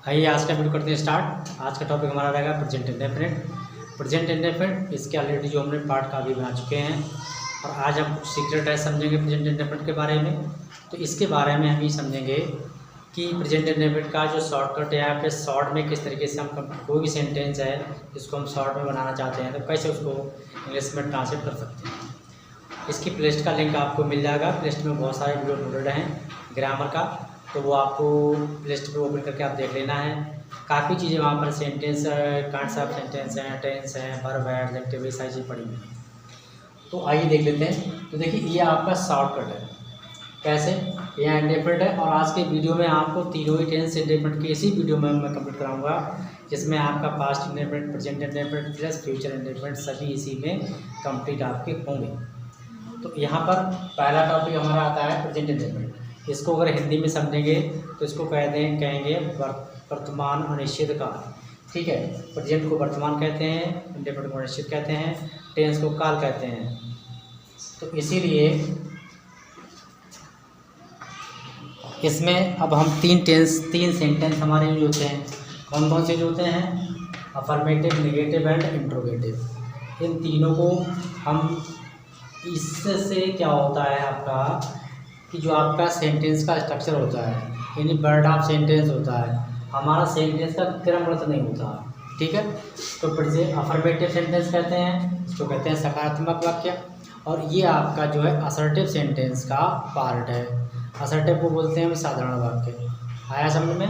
आइए आज का वीडियो करते हैं स्टार्ट। आज का टॉपिक हमारा रहेगा प्रेजेंट इंडेफिनिट। प्रेजेंट इंडेफिनिट इसके ऑलरेडी जो हमने पार्ट का भी बना चुके हैं और आज हम कुछ सीक्रेट है समझेंगे प्रेजेंट इंडेफिनिट के बारे में। तो इसके बारे में हम ये समझेंगे कि प्रेजेंट इंडेफिनिट का जो शॉर्टकट है यहाँ पे शॉर्ट में किस तरीके से हम कोई भी सेंटेंस है जिसको हम शॉर्ट में बनाना चाहते हैं तो कैसे उसको इंग्लिश में ट्रांसलेट कर सकते हैं। इसकी प्लेलिस्ट का लिंक आपको मिल जाएगा। प्लेलिस्ट में बहुत सारे वीडियो अपलोडेड हैं ग्रामर का, तो वो आपको प्लेलिस्ट पे ओपन करके आप देख लेना है। काफ़ी चीज़ें वहाँ पर सेंटेंस काइंड्स ऑफ सेंटेंस हैं, टेंस हैं, वर्ब है, एडजेक्टिव, सारी चीज़ पड़ी हुई है। तो आइए देख लेते हैं। तो देखिए ये आपका शॉर्टकट है कैसे, यह इंडेफिनिट है। और आज के वीडियो में आपको तीनों ही टेंस इंडेफिनिट की इसी वीडियो में मैं कंप्लीट कराऊंगा, जिसमें आपका past indefinite, present indefinite plus future indefinite सभी इसी में कंप्लीट आपके होंगे। तो यहाँ पर पहला टॉपिक हमारा आता है प्रेजेंट इंडेफिनिट। इसको अगर हिंदी में समझेंगे तो इसको कहेंगे वर्तमान अनिश्चित काल। ठीक है, प्रेजेंट को वर्तमान कहते हैं, इंडेफिनिट को अनिश्चित कहते हैं, टेंस को काल कहते हैं। तो इसीलिए इसमें अब हम तीन सेंटेंस हमारे यूज होते हैं। कौन कौन से होते हैं? Affirmative, negative and interrogative. इन तीनों को हम, इससे क्या होता है आपका कि जो आपका सेंटेंस का स्ट्रक्चर होता है यानी वर्ड ऑफ सेंटेंस होता है, हमारा सेंटेंस का क्रमबद्ध नहीं होता। ठीक है, तो अफर्मेटिव सेंटेंस कहते हैं, इसको कहते हैं सकारात्मक वाक्य। और ये आपका जो है असर्टिव सेंटेंस का पार्ट है। असर्टिव को बोलते हैं साधारण वाक्य। आया समझ में?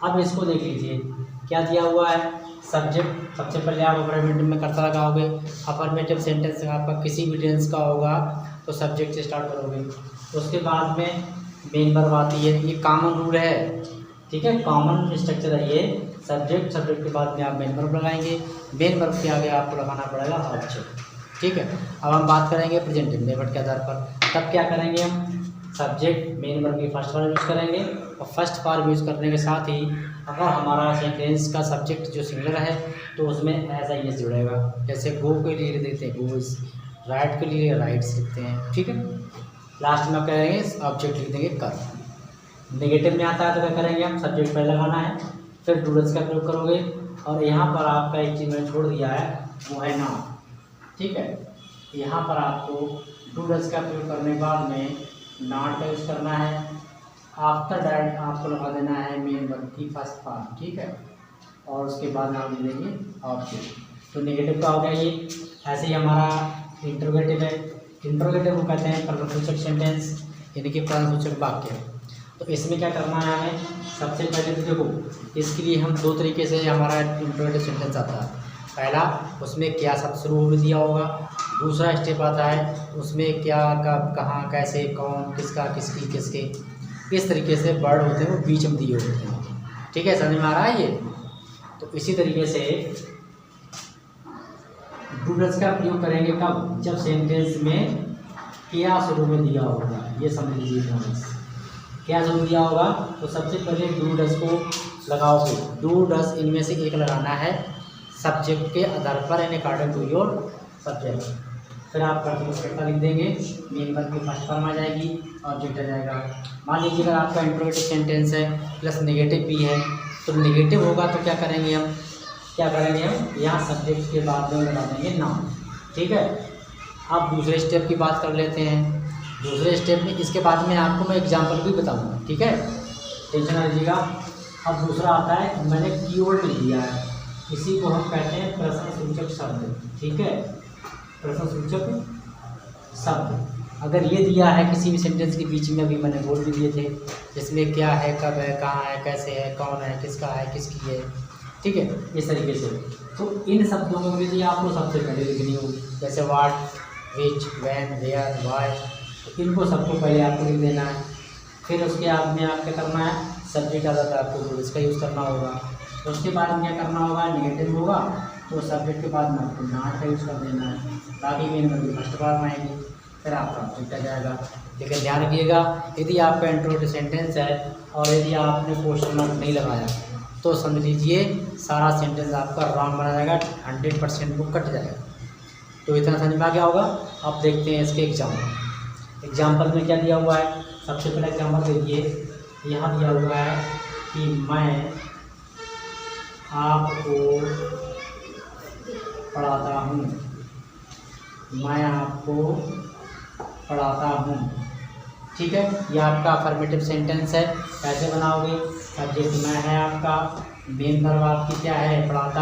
अब इसको देख लीजिए क्या दिया हुआ है। सब्जेक्ट, सबसे पहले आप अफर्मेटिव में कर्ता लगाओगे। अफर्मेटिव सेंटेंस आपका किसी भी टेंस का होगा तो सब्जेक्ट से स्टार्ट करोगे। उसके बाद में मेन वर्ब आती है, ये कॉमन रूल है। ठीक है, कॉमन स्ट्रक्चर है ये। सब्जेक्ट के बाद में आप मेन वर्ब लगाएंगे, मेन वर्ब के आगे आपको लगाना पड़ेगा ऑब्जेक्ट। ठीक है, अब हम बात करेंगे प्रेजेंट इंडेफिनिट के आधार पर। तब क्या करेंगे हम? सब्जेक्ट मेन वर्ब की फर्स्ट फॉर्म यूज़ करेंगे और फर्स्ट फॉर्म यूज़ करने के साथ ही अगर हमारा सेंटेंस का सब्जेक्ट जो सिंगुलर है तो उसमें एज आई एस जुड़ेगा। जैसे गो के लिए देते हैं गोज, राइट के लिए राइट्स लिखते हैं। ठीक है, लास्ट में करेंगे ऑब्जेक्ट लिख देंगे कर। नेगेटिव में आता है तो क्या करेंगे हम? सब्जेक्ट पहले लगाना है, फिर डूडल्स का प्रयोग करोगे। और यहाँ पर आपका एक चीज़ मैंने छोड़ दिया है, वो है नाउन। ठीक है, यहाँ पर आपको डूडल्स का प्रयोग करने के बाद में नॉट का यूज़ करना है। आफ्टर डैट आपको लगा देना है मेन वर्ब की फर्स्ट फॉर्म। ठीक है, और उसके बाद आप ले लेंगे ऑब्जेक्ट। तो नेगेटिव का हो गया ये। ऐसे ही हमारा इंट्रोगेटिव है। इंट्रोगेटिव को कहते हैं प्रश्नसूचक सेंटेंस यानी कि प्रश्नसूचक वाक्य। तो इसमें क्या करना है हमें? सबसे पहले तो देखो, इसके लिए हम दो तरीके से हमारा इंट्रोगेटिव सेंटेंस आता है। पहला, उसमें क्या शब्द शुरू में दिया होगा। दूसरा स्टेप आता है उसमें क्या, कब, कहाँ, कैसे, कौन, किसका, किसकी, किसके, इस तरीके से वर्ड होते हैं वो बीच में दिए होते हैं। ठीक है, समझ में आ रहा है ये? तो इसी तरीके से डूडल्स का प्रयोग करेंगे कब? जब सेंटेंस में क्या शुरू में दिया होगा। ये समझ लीजिए, क्या शुरू दिया होगा तो सबसे पहले डूडल्स को लगाओगे। डूडल्स इनमें से एक लगाना है सब्जेक्ट के आधार पर, in according to your subject. फिर आप कर्ता लिख देंगे, मेन वर्ब की फर्स्ट फॉर्म आ जाएगी, ऑब्जेक्ट आ जाएगा। मान लीजिए अगर आपका इंट्रोगेटिव सेंटेंस है प्लस नेगेटिव भी है, तो नेगेटिव होगा तो क्या करेंगे हम? यहाँ सब्जेक्ट के बाद में लगा देंगे नाउन। ठीक है, अब दूसरे स्टेप की बात कर लेते हैं। दूसरे स्टेप में इसके बाद में आपको मैं एग्जांपल भी बताऊंगा। ठीक है, टेंशन ना लीजिएगा। अब दूसरा आता है, मैंने कीवर्ड लिख दिया है, इसी को हम कहते हैं प्रश्नसूचक शब्द। ठीक है, प्रश्नसूचक शब्द अगर ये दिया है किसी भी सेंटेंस के बीच में, अभी मैंने बोल भी दिए थे, जिसमें क्या है, कब है, कहाँ है, कैसे है, कौन है, किसका है, किसकी है। ठीक है, इस तरीके से। तो इन शब्दों में भी आपको सबसे पहले लिखनी होगी, जैसे what, which, when, where, why. तो इनको सबको पहले आपको लिख देना है। फिर उसके बाद में आप क्या करना है? सब्जेक्ट आ जाता है आपको इसका यूज़ करना होगा। तो उसके बाद में क्या करना होगा? नेगेटिव होगा तो सब्जेक्ट के बाद में आपको नॉट का यूज़ कर देना है। बाकी मेन वर्ब फर्स्ट फॉर्म आएगी, फिर आपका ऑब्जेक्ट आ जाएगा। लेकिन ध्यान रखिएगा, यदि आपका इंट्रोगेटिव सेंटेंस है और यदि आपने क्वेश्चन मार्क नहीं लगाया तो समझ लीजिए सारा सेंटेंस आपका रॉन्ग बना जाएगा, 100% वो कट जाएगा। तो इतना समझ में आ गया होगा। अब देखते हैं इसके एग्जाम्पल में क्या दिया हुआ है। सबसे पहले एग्जाम्पल देखिए, यहाँ दिया हुआ है कि मैं आपको पढ़ाता हूँ, मैं आपको पढ़ाता हूँ। ठीक है, ये आपका अफर्मेटिव सेंटेंस है। कैसे बनाओगे? सब्जेक्ट मैं है आपका, मेन वर्ब आपकी क्या है? पढ़ाता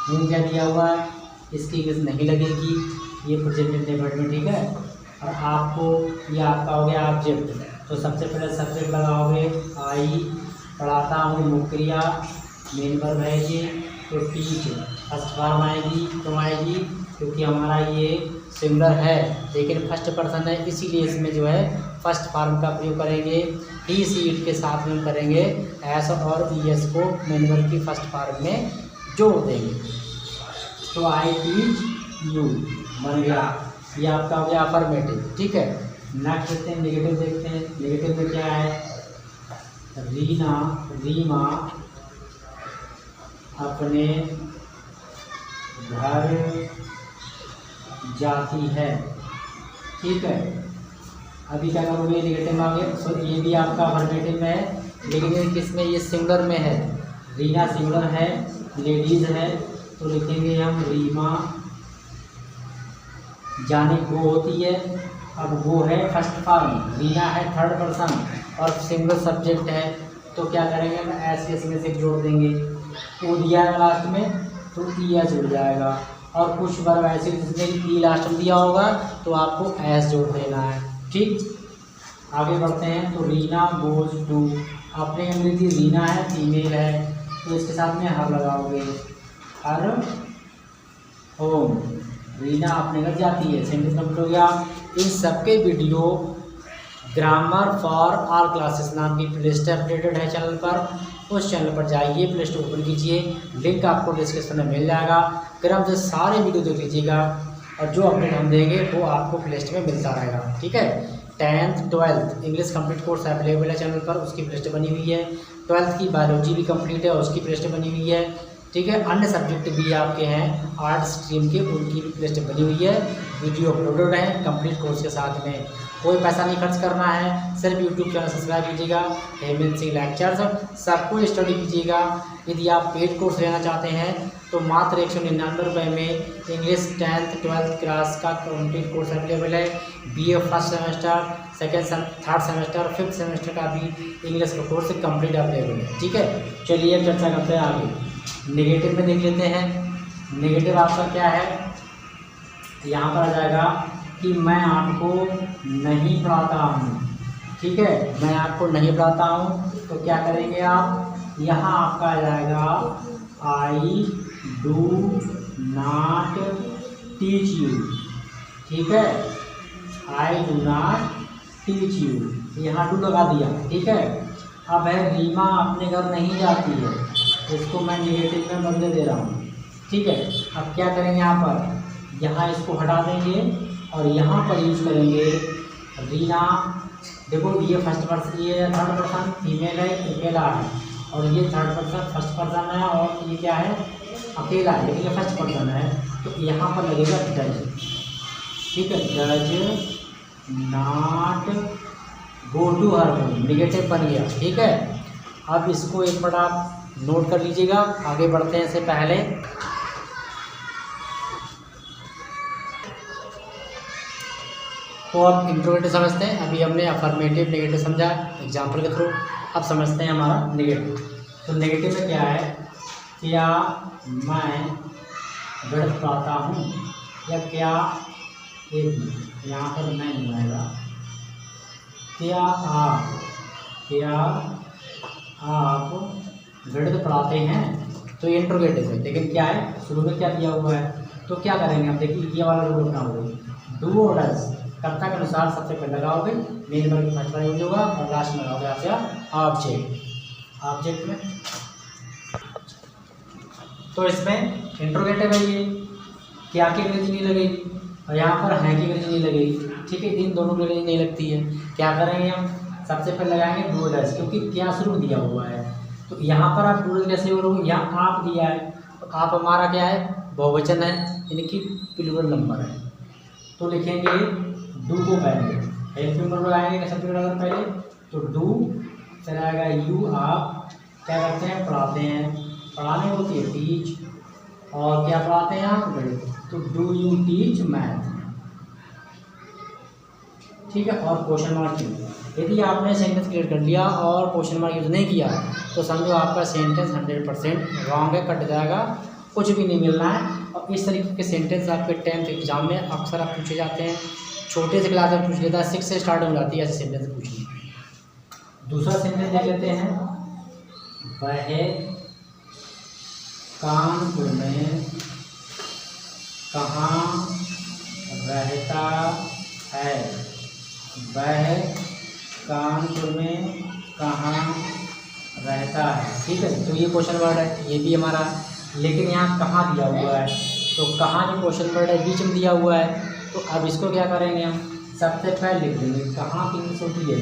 हूँ क्या दिया हुआ है, इसकी इंग्लिश नहीं लगेगी, ये प्रेजेंट इंडेफिनिट में। ठीक है, और आपको ये आपका हो गया ऑब्जेक्ट। तो सबसे पहले सब्जेक्ट लगाओगे आई, पढ़ाता हूँ मुख्य क्रिया, मेन वर्ब है ये, तो टीच फर्स्ट फॉर्म आएगी। क्यों आएगी? क्योंकि हमारा ये सिंगुलर है लेकिन फर्स्ट पर्सन है, इसीलिए इसमें जो है फर्स्ट फॉर्म का प्रयोग करेंगे। ही सी इट के साथ में करेंगे एस और ई एस को मेन वर्ब की फर्स्ट फॉर्म में जोड़ देंगे। तो आई टीच यू बन गया, ये आपका हो गया अफर्मेटिव। ठीक है, नेक्स्ट देखते हैं नेगेटिव, देखते हैं नेगेटिव में क्या है। रीमा अपने घर जाती है। ठीक है, अभी क्या करोगे? नेगेटिव में आ गया। सो ये भी आपका अफर्मेटिव में है, लेकिन ये किस में? ये सिंगुलर में है। रीना सिंगुलर है, लेडीज है, तो लिखेंगे हम रीमा जाने को होती है। अब वो है फर्स्ट फॉर्म, रीना है थर्ड पर्सन और सिंगल सब्जेक्ट है, तो क्या करेंगे? हम एस में से जोड़ देंगे। ओ दिया है लास्ट में तो ई एस जुड़ जाएगा, और कुछ वर्ब ऐसे जिसमें ई लास्ट में दिया होगा तो आपको एस जोड़ देना है। ठीक, आगे बढ़ते हैं। तो रीना गोज टू, आपने अंग्रेजी रीना है फीमेल है, तो इसके साथ में हर लगाओगे, हर होम। रीना अपने घर जाती है, सेंटेंस कंप्लीट हो गया। इन सबके video grammar for all classes नाम की प्लेलिस्ट अपडेटेड है चैनल पर, उस चैनल पर जाइए, प्ले स्टोर ओपन कीजिए, लिंक आपको डिस्क्रिप्शन में मिल जाएगा। ग्राम से सारे वीडियो देख लीजिएगा और जो अपडेट हम देंगे वो आपको प्ले स्टोर में मिलता रहेगा। ठीक है, 10th 12th English complete course available है चैनल पर, उसकी प्ले लिस्ट बनी हुई है। 12th की बायोलॉजी भी कंप्लीट है, उसकी प्ले लिस्ट बनी हुई है। ठीक है, अन्य सब्जेक्ट भी आपके हैं आर्ट स्ट्रीम के, उनकी भी प्ले लिस्ट बनी हुई है, वीडियो अपलोडेड है कंप्लीट कोर्स के साथ में। कोई पैसा नहीं खर्च करना है, सिर्फ यूट्यूब चैनल सब्सक्राइब कीजिएगा, हेमंत सिंह लेक्चर्स, सब कुछ स्टडी कीजिएगा। यदि आप पेड कोर्स लेना चाहते हैं तो मात्र 199 रुपये में इंग्लिश 10th 12th क्लास का कंप्लीट कोर्स अवेलेबल है। BA first semester, third semester, 5th semester का भी इंग्लिश का कोर्स कंप्लीट अवेलेबल है। ठीक है, चलिए अब चर्चा करते हैं आगे। नेगेटिव में देख लेते हैं। नेगेटिव आपका क्या है? यहाँ पर आ जाएगा कि मैं आपको नहीं पढ़ाता हूँ। ठीक है, मैं आपको नहीं पढ़ाता हूँ, तो क्या करेंगे आप? यहाँ आपका आ जाएगा I do not teach you. ठीक है, I do not teach you, यहाँ डू लगा दिया। ठीक है, अब है रीमा अपने घर नहीं जाती है, इसको मैं नेगेटिव में बदले दे रहा हूँ। ठीक है, अब क्या करेंगे? यहाँ पर यहाँ इसको हटा देंगे और यहाँ पर यूज़ करेंगे रीना। देखो ये फर्स्ट पर्सन, ये थर्ड पर्सन फीमेल है, अकेला है, और ये थर्ड पर्सन फर्स्ट पर्सन है, और ये क्या है? अकेला है, लेकिन ये फर्स्ट पर्सन है, तो यहाँ पर लगेगा डज। ठीक है, does not go to her home, negative बन गया। ठीक है, अब इसको एक बार आप नोट कर लीजिएगा, आगे बढ़ते हैं। इससे पहले तो अब इंट्रोगेटिव समझते हैं। अभी हमने अफर्मेटिव नेगेटिव समझा एग्जाम्पल के थ्रू, अब समझते हैं हमारा नेगेटिव। तो नेगेटिव में क्या है? क्या मैं गणित पढ़ाता हूँ, या क्या, एक मिनट यहाँ पर मैं नहीं आएगा, क्या आप गणित पढ़ाते हैं, तो ये इंट्रोगेटिव है। लेकिन क्या है? शुरू में क्या दिया हुआ है, तो क्या करेंगे? अब देखिए ये वाला रूल अपना होगा, डू और डज कर्ता के अनुसार सबसे पहले लगाओगे, मेन वर्ब की फर्स्ट यूज होगा, और लास्ट में लगाओगे आपका ऑब्जेक्ट में। तो इसमें इंट्रोगेटिव है, ये क्या की अंग्रेजी नहीं लगेगी, और यहाँ पर है की अंग्रेजी नहीं लगेगी। ठीक है, इन दोनों की अंग्रेजी नहीं लगती है। क्या करेंगे हम? सबसे पहले लगाएंगे डू डज, क्योंकि क्या शुरू दिया हुआ है, तो यहाँ पर आप डू कैसे बोलोगे? यहाँ आप दिया है, तो आप हमारा क्या है? बहुवचन है, यानी कि प्लूरल नंबर है, तो लिखेंगे डू को पहले, हेल्प नंबर लगाएंगे सब्जेक्ट अगर पहले, तो डू, फिर आएगा यू, आप क्या करते हैं? पढ़ाते हैं, पढ़ाने होती है टीच, और क्या पढ़ाते हैं आप गणित, तो डू यू टीच मैथ, ठीक है। और क्वेश्चन मार्क यूज, यदि आपने सेंटेंस क्रिएट कर लिया और क्वेश्चन मार्क यूज़ नहीं किया तो समझो आपका सेंटेंस 100% रॉन्ग है, कट जाएगा, कुछ भी नहीं मिलना है। और इस तरीके के सेंटेंस आपके 10th एग्जाम में अक्सर आप पूछे जाते हैं, छोटे से क्लास में पूछ लेता है, 6 से स्टार्ट हो जाती है ऐसे सेंटेंस पूछनी। दूसरा सेंटेंस देख लेते हैं, वह कानपुर में कहाँ रहता है, वह कानपुर में कहाँ रहता है, ठीक है। तो ये क्वेश्चन वर्ड है, ये भी हमारा, लेकिन यहाँ कहाँ दिया हुआ है, तो कहाँ जो क्वेश्चन वर्ड है बीच में दिया हुआ है, तो अब इसको क्या करेंगे हम, सबसे पहले लिख देंगे कहाँ 300 है,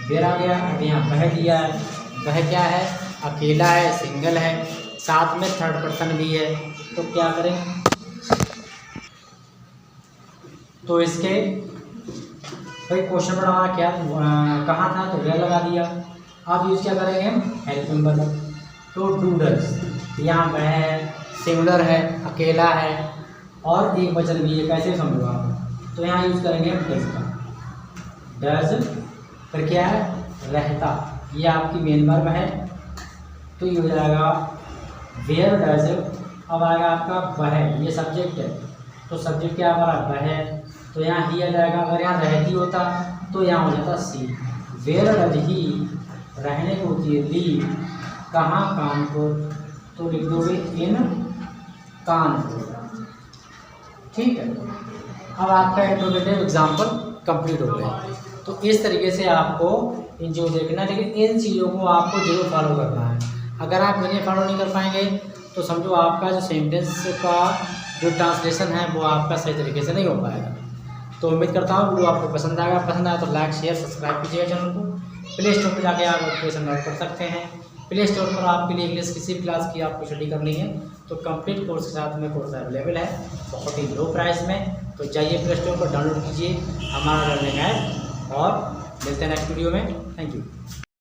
वेयर आ गया। अब यहाँ वह दिया है, वह क्या है, अकेला है, सिंगल है, साथ में थर्ड पर्सन भी है, तो क्या करें, तो इसके भाई क्वेश्चन वर्ड हमारा क्या कहाँ था, तो वेयर लगा दिया। अब यूज क्या करेंगे हम, हेल्पिंग वर्ब, तो डूडल्स, यहाँ वह है, सिंगुलर है, अकेला है, और एक वचन भी है, कैसे समझो आप, तो यहाँ यूज करेंगे डज का, डज, फिर क्या है, रहता, ये आपकी मेन वर्ब है, तो ये हो जाएगा वेयर डज। अब आएगा आपका वह, ये सब्जेक्ट है, तो सब्जेक्ट क्या हमारा वह है, तो यहाँ ही आ जाएगा। अगर यहाँ रहती होता तो यहाँ हो जाता सी, वेयर डज ही, रहने को होती है लीव, कहाँ, कानपुर, तो लिख दोगे इन कानपुर, ठीक है। अब आपका इंट्रोगेटिव एग्जाम्पल कंप्लीट हो गया। तो इस तरीके से आपको इन जो देखना, लेकिन इन चीज़ों को आपको जरूर फॉलो करना है। अगर आप इन्हें फॉलो नहीं कर पाएंगे तो समझो आपका जो सेंटेंस का जो ट्रांसलेशन है वो आपका सही तरीके से नहीं हो पाएगा। तो उम्मीद करता हूँ वीडियो आपको पसंद आएगा, पसंद आया तो लाइक शेयर सब्सक्राइब कीजिएगा चैनल को। प्ले स्टोर पर जाके आप एप्लीकेशन डाउनलोड कर सकते हैं। प्ले स्टोर पर आपके लिए इंग्लिश किसी भी क्लास की आपको स्टडी करनी है तो कंप्लीट कोर्स के साथ में कोर्स अवेलेबल है, बहुत ही लो प्राइस में। तो जाइए प्ले स्टोर पर डाउनलोड कीजिए हमारा लर्निंग ऐप, और मिलते हैं नेक्स्ट वीडियो में। Thank you.